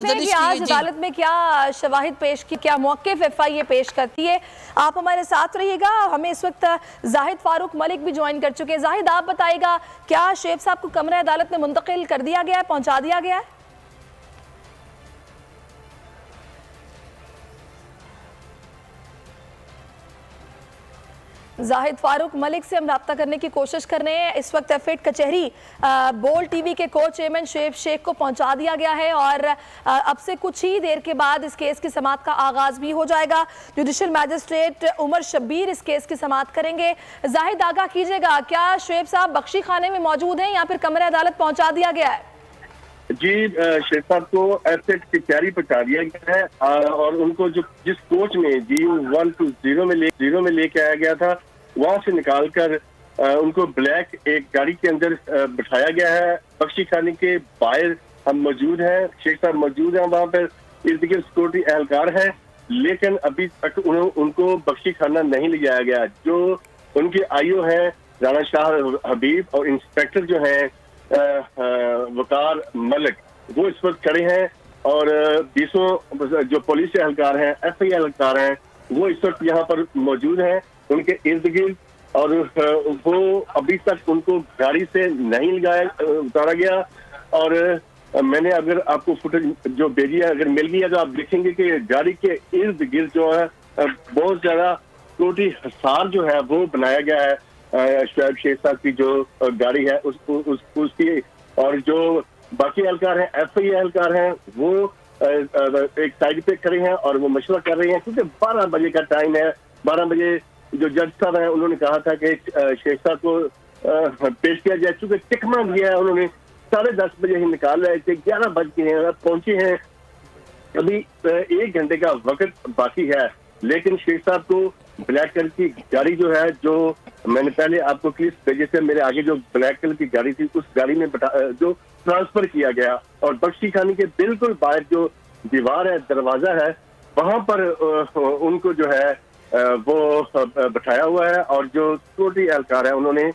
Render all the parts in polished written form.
कि आज अदालत में क्या शवाहिद पेश की, क्या मौक़िफ़ एफआईए पेश करती है। आप हमारे साथ रहिएगा। हमें इस वक्त जाहिद फारूक मलिक भी ज्वाइन कर चुके हैं। जाहिद, आप बताइएगा, क्या शेख साहब को कमरा अदालत में मुंतकिल कर दिया गया है, पहुंचा दिया गया है? जाहिद फारूक मलिक से हम रब्ता करने की कोशिश कर रहे हैं। इस वक्त एफएड कचहरी बोल्ड टीवी के को चेयरमैन शेब शेख को पहुंचा दिया गया है और अब से कुछ ही देर के बाद इस केस की समाअत का आगाज भी हो जाएगा। जुडिशल मैजिस्ट्रेट उमर शब्बीर इस केस की समाअत करेंगे। जाहिद, आगाह कीजिएगा, क्या शेब साहब बख्शी खाने में मौजूद हैं या फिर कमरे अदालत पहुंचा दिया गया है? जी, शेख साहब को एफएड की तैयारी पहुंचा दिया गया है और उनको जो जिस कोच में G120 में लेके आया गया था, वहां से निकालकर उनको ब्लैक एक गाड़ी के अंदर बिठाया गया है। बख्शी खाने के बाहर हम मौजूद हैं, शेख साहब मौजूद हैं, वहां पर इर्द गिर्द सिक्योरिटी एहलकार है, लेकिन अभी तक उनको बख्शी खाना नहीं ले जाया गया। जो उनके आईओ हैं राणा शाह हबीब और इंस्पेक्टर जो है वकार मलिक, वो इस वक्त खड़े हैं और 20 जो पुलिस एहलकार हैं, एफआई एहलकार हैं, वो इस वक्त यहाँ पर मौजूद हैं उनके इर्द गिर्द। और वो अभी तक उनको गाड़ी से नहीं उतारा गया। और मैंने अगर आपको फुटेज जो भेजी है, अगर मिल गई है, तो आप देखेंगे कि गाड़ी के इर्द गिर्द जो है बहुत ज्यादा सिक्योरिटी हिसार जो है वो बनाया गया है। शुएब शेख साहब की जो गाड़ी है उसकी, और जो बाकी एहलकार हैं, एफआई एहलकार हैं, वो एक साइड पे खड़े हैं और वो मशवरा कर रहे हैं, क्योंकि 12 बजे का टाइम है। 12 बजे जो जज साहब हैं उन्होंने कहा था कि शेख साहब को पेश किया जाए, चूंकि टिकमा दिया है उन्होंने 10:30 बजे ही निकाल रहे थे, 11 बज गए हैं, पहुंचे हैं, अभी 1 घंटे का वक्त बाकी है। लेकिन शेख साहब को ब्लैक कलर की गाड़ी जो है, जो मैंने पहले आपको क्लिप भेजे थे, मेरे आगे जो ब्लैक कलर की गाड़ी थी, उस गाड़ी में जो ट्रांसफर किया गया और बख्शी खाने के बिल्कुल बाहर जो दीवार है, दरवाजा है, वहां पर उनको जो है वो बैठाया हुआ है। और जो सिक्योरिटी एहलकार है उन्होंने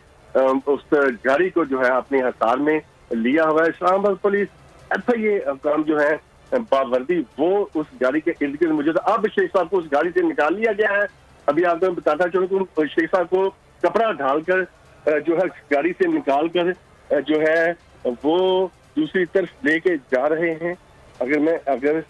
उस गाड़ी को जो है अपने हिसार में लिया हुआ है। इस्लामाबाद पुलिस एफआईए काम जो है बावर्दी, वो उस गाड़ी के इर्द गिर्द मौजूद। अब शेख साहब को उस गाड़ी से निकाल लिया गया है। अभी आपको बताता चलूं कि शेख साहब को कपड़ा ढालकर जो है गाड़ी से निकाल कर जो है वो दूसरी तरफ लेके जा रहे हैं। अगर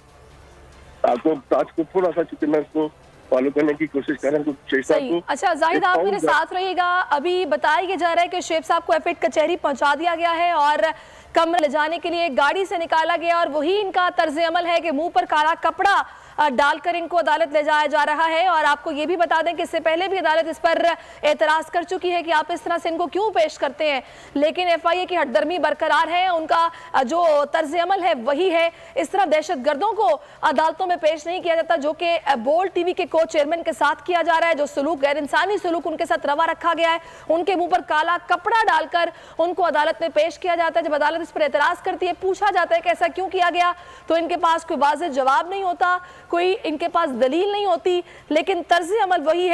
आपको आज को थोड़ा सा, चूंकि मैं उसको फॉलो करने की कोशिश कर रहा हूँ, शेख साहब को। अच्छा जाहिद, आप मेरे साथ रहिएगा। अभी बताया जा रहा है कि शेख साहब को एफएड कचहरी पहुंचा दिया गया है और कमरे ले जाने के लिए गाड़ी से निकाला गया, और वही इनका तर्ज अमल है कि मुंह पर काला कपड़ा डालकर इनको अदालत ले जाया जा रहा है। और आपको ये भी बता दें कि इससे पहले भी अदालत इस पर एतराज कर चुकी है कि आप इस तरह से इनको क्यों पेश करते हैं, लेकिन एफआईए की हटदर्मी बरकरार है, उनका जो तर्ज अमल है वही है। इस तरह दहशतगर्दों को अदालतों में पेश नहीं किया जाता, जो कि बोल्ड टीवी के को चेयरमैन के साथ किया जा रहा है। जो सलूक, गैर इंसानी सलूक उनके साथ रवा रखा गया है, उनके मुंह पर काला कपड़ा डालकर उनको अदालत में पेश किया जाता है। जब अदालत इस पर एतराज करती है, पूछा जाता है कि ऐसा क्यों किया गया, तो इनके पास कोई वाज़ेह जवाब नहीं होता, कोई इनके पास दलील नहीं होती, लेकिन तर्ज अमल वही है।